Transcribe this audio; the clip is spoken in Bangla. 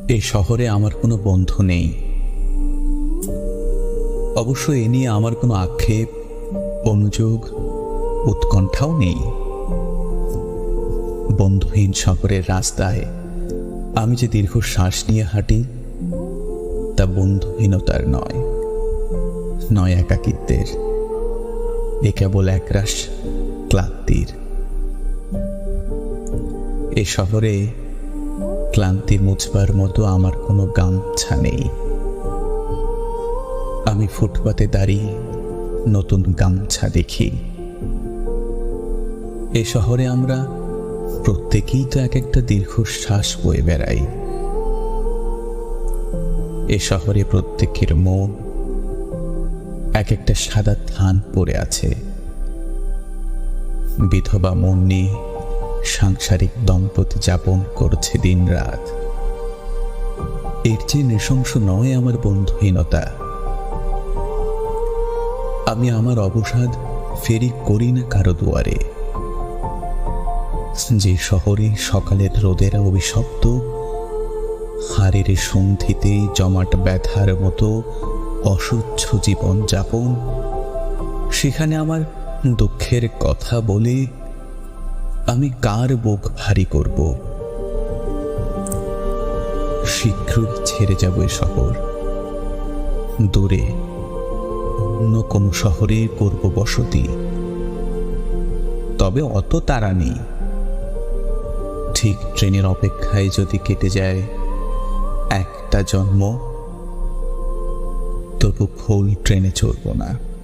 এই শহরে আমার কোনো বন্ধু নেই। অবশ্য এ নিয়ে আমার কোনো আক্ষেপ, অনুযোগ, উৎকণ্ঠাও নেই। বন্ধুহীন শহরের রাস্তায় আমি যে দীর্ঘশ্বাস নিয়ে হাঁটি, তা বন্ধুহীনতার নয় একাকিত্বের। এ কেবল একরাশ ক্লান্তির। এ শহরে ক্লান্তি মুছবার মতো আমার কোনো গামছা নেই। আমি ফুটপাতে দাঁড়িয়ে নতুন গামছা দেখি। এ শহরে আমরা প্রত্যেকেই তো এক একটা দীর্ঘশ্বাস বয়ে বেড়াই। এ শহরে প্রত্যেকের মন এক একটা সাদা থান পড়ে আছে। বিধবা মন নিয়ে সাংসারিক দম্পতি যাপন করছে দিন রাত। এর চেয়ে নৃশংস নয় আমার বন্ধুহীনতা। আমি আমার অবসাদ ফেরি করি না কারো দুয়ারে। যে শহরে সকালের রোদের অভিশপ্ত হাড়ের সন্ধিতে জমাট ব্যথার মতো অসহ্য জীবন যাপন, সেখানে আমার দুঃখের কথা বলে আমি কার বুক ভারী করব? শীঘ্রই ছেড়ে যাব এ শহর। দূরে অন্য কোনো শহরে করব বসতি। তবে অত তাড়া নেই। ঠিক ট্রেনের অপেক্ষায় যদি কেটে যায় একটা জন্ম, তবু ভুল ট্রেনে চড়ব না।